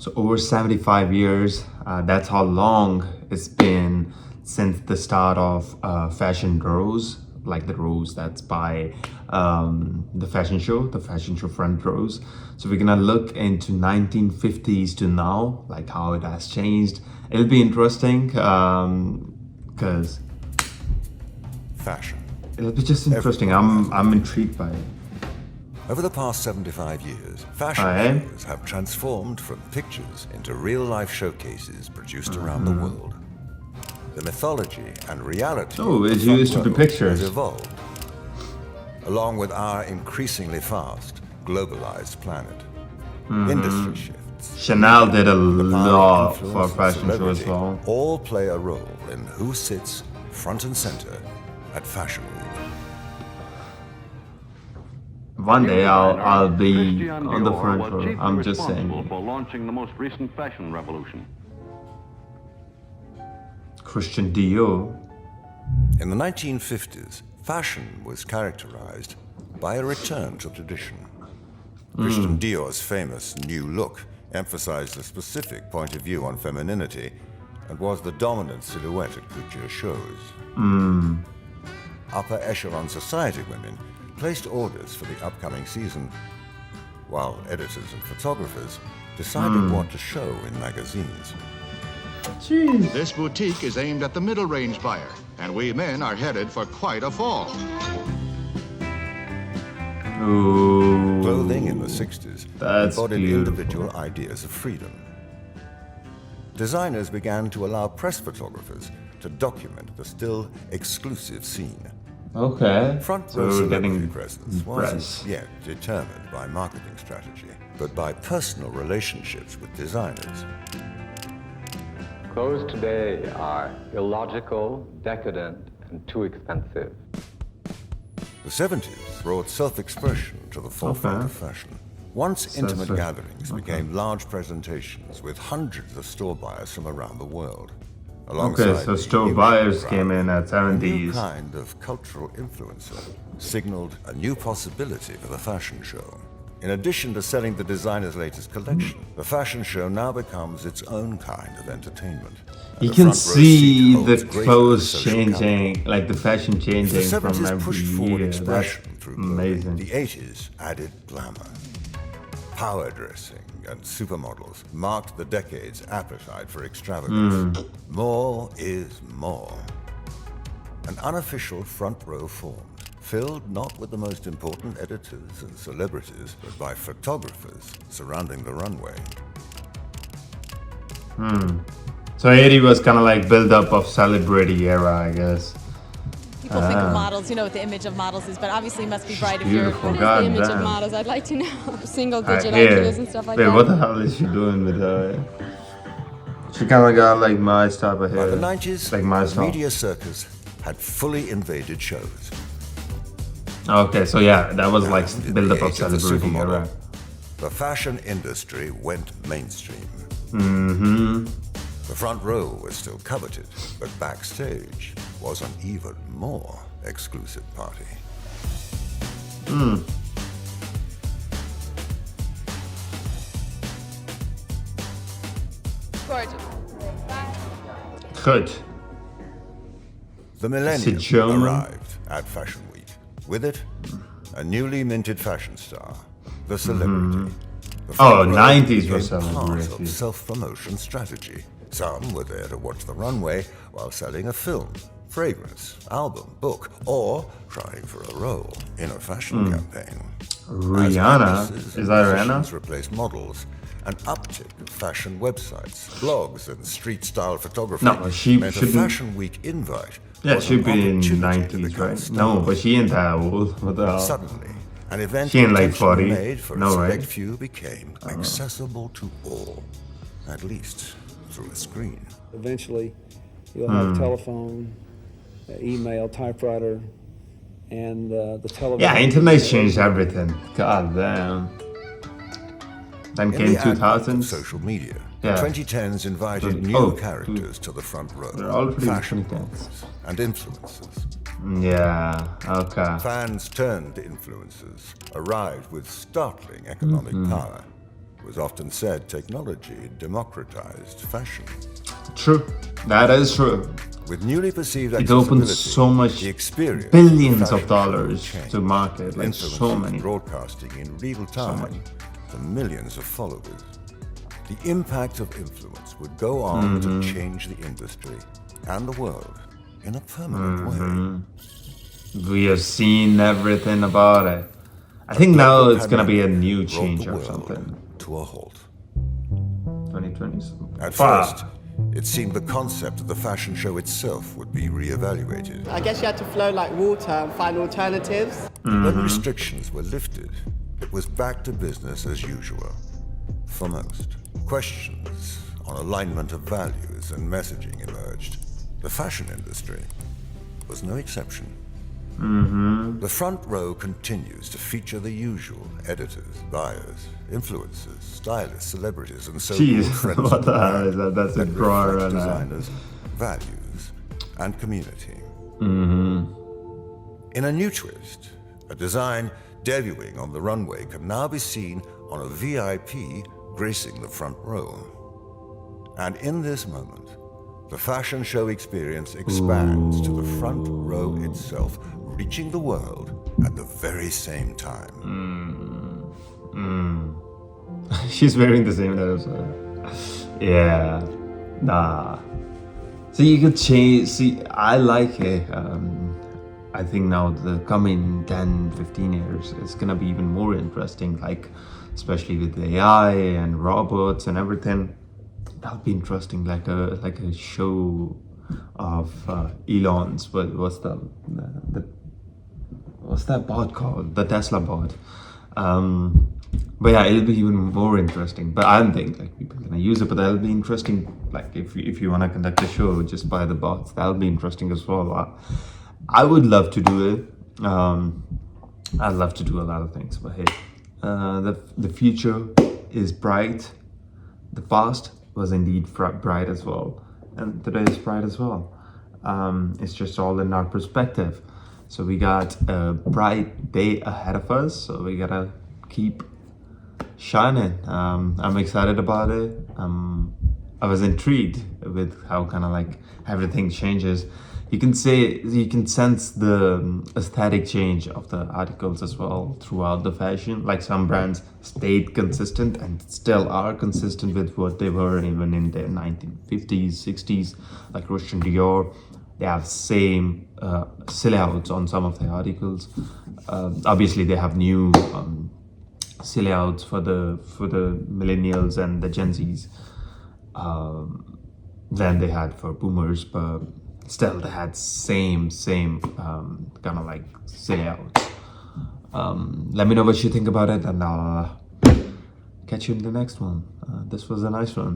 So over 75 years, that's how long it's been since the start of fashion rows, like the rows that's by the fashion show front rows. So we're gonna look into 1950s to now, like how it has changed. It'll be interesting because fashion. it'll be just interesting. I'm intrigued by it. Over the past 75 years, fashion shows have transformed from pictures into real-life showcases produced around the world. The mythology and reality it used to be pictures. has evolved, along with our increasingly fast, globalized planet. Industry shifts. Chanel did a the power lot and for influence of fashion show as celebrity well. all play a role in who sits front and center at Fashion Week. One day I'll be Christian on the Dior front was row. chiefly I'm just responsible saying. for launching the most recent fashion revolution. Christian Dior. In the 1950s, fashion was characterized by a return to tradition. Christian Dior's famous New Look emphasized a specific point of view on femininity and was the dominant silhouette at couture shows. Upper echelon society women placed orders for the upcoming season, while editors and photographers decided what to show in magazines. Jeez. This boutique is aimed at the middle-range buyer, and we men are headed for quite a fall. Ooh. Clothing in the 60s That's embodied beautiful. individual ideas of freedom. Designers began to allow press photographers to document the still exclusive scene. Okay. Front So row we're celebrity getting presence press. wasn't yet determined by marketing strategy, but by personal relationships with designers. Clothes today are illogical, decadent, and too expensive. The 70s brought self-expression to the forefront of fashion. Once intimate gatherings became large presentations with hundreds of store buyers from around the world. Alongside so the store huge buyers crowd, came in at a new 70s. kind of cultural influencer signaled a new possibility for the fashion show. In addition to selling the designer's latest collection, the fashion show now becomes its own kind of entertainment. You The can front row see seat the holds greater clothes social changing, capital. like the fashion The changing 70s from every pushed forward year. That's expression through clothing. amazing. The 80s added glamour. Power dressing and supermodels marked the decade's appetite for extravagance. More is more. An unofficial front row formed, filled not with the most important editors and celebrities, but by photographers surrounding the runway. So 80 was kind of like build up of celebrity era, I guess. People think of models, you know what the image of models is, but obviously it must be bright if you're. Beautiful. What is God the image damn. of models? I'd like to know. Single I digit hear. IQs and stuff like Wait, that. what the hell is she doing with her? She kind of got like my type of hair. By the 90s, like my the style. media circus had fully invaded shows. Okay, so yeah, that was like And in build the up of age of the celebrity supermodel, era. The fashion industry went mainstream. Mm-hmm. The front row was still coveted, but backstage was an even more exclusive party. Gorgeous. Good. The millennium Joan? arrived at Fashion Week. With it, a newly minted fashion star, the celebrity. The front row 90s was became part celebrity. of self-promotion strategy. Some were there to watch the runway while selling a film, fragrance, album, book, or trying for a role in a fashion campaign. Rihanna? As actresses Is and that musicians Rihanna? replaced models, an uptick of fashion websites, blogs, and street-style photography No, she meant a shouldn't- Fashion Week invite. Yeah, was she'd an be in opportunity to 90s, become a right? star. No, but she ain't that old. What the hell? Suddenly, an event She ain't like intentionally 40. made for No, a select right? few became accessible to all, at least through a screen. Eventually, you'll have telephone, email, typewriter, and the television. Yeah, internet changed everything. God damn. Then In came the advent of 2000s. social media, Yeah. 2010s invited Twenty- new oh, characters to the front row. They're all pretty Fashion 2010s. bloggers and influencers. Yeah, okay. Fans turned influencers arrived with startling economic power, was often said technology democratized fashion. True. That is true. With newly perceived It accessibility, opens so much the experience billions the of fashion dollars show changed, to market, like so influencers many. broadcasting in real time many. to millions of followers. The impact of influence would go on to change the industry and the world in a permanent way. We have seen everything about it. I think now Global it's gonna be a pandemic new brought change the or world something. to a halt. 2020s. At first, it seemed the concept of the fashion show itself would be re-evaluated. I guess you had to flow like water and find alternatives. When restrictions were lifted, it was back to business as usual. For most, questions on alignment of values and messaging emerged. The fashion industry was no exception. The front row continues to feature the usual editors, buyers, influencers, stylists, celebrities, and so-called Jeez, friends what of the the hell brand is that? That's a that drawer reflect and a- designers' values and community. In a new twist, a design debuting on the runway can now be seen on a VIP gracing the front row. And in this moment, the fashion show experience expands to the front row itself, reaching the world at the very same time. She's wearing the same as yeah. Nah. So you could change. See, I like it. I think now the coming 10, 15 years is gonna be even more interesting. Like, especially with AI and robots and everything. That'll be interesting. Like a show of Elon's. What's that bot called? The Tesla bot. But yeah, it'll be even more interesting. But I don't think like people are gonna use it. But that'll be interesting. Like if you wanna conduct a show just by the bots, that'll be interesting as well. I would love to do it. I'd love to do a lot of things. But hey, the future is bright. The past was indeed bright as well, and today is bright as well. It's just all in our perspective. So we got a bright day ahead of us. So we gotta keep shining. I'm excited about it. I was intrigued with how kind of like everything changes. You can sense the aesthetic change of the articles as well throughout the fashion. Like some brands stayed consistent and still are consistent with what they were even in the 1950s, 60s, like Christian Dior. They have same silhouettes on some of the articles. Obviously, they have new silhouettes for the millennials and the Gen Zs than they had for boomers, but still they had same kind of like silhouettes. Let me know what you think about it, and I'll catch you in the next one. This was a nice one.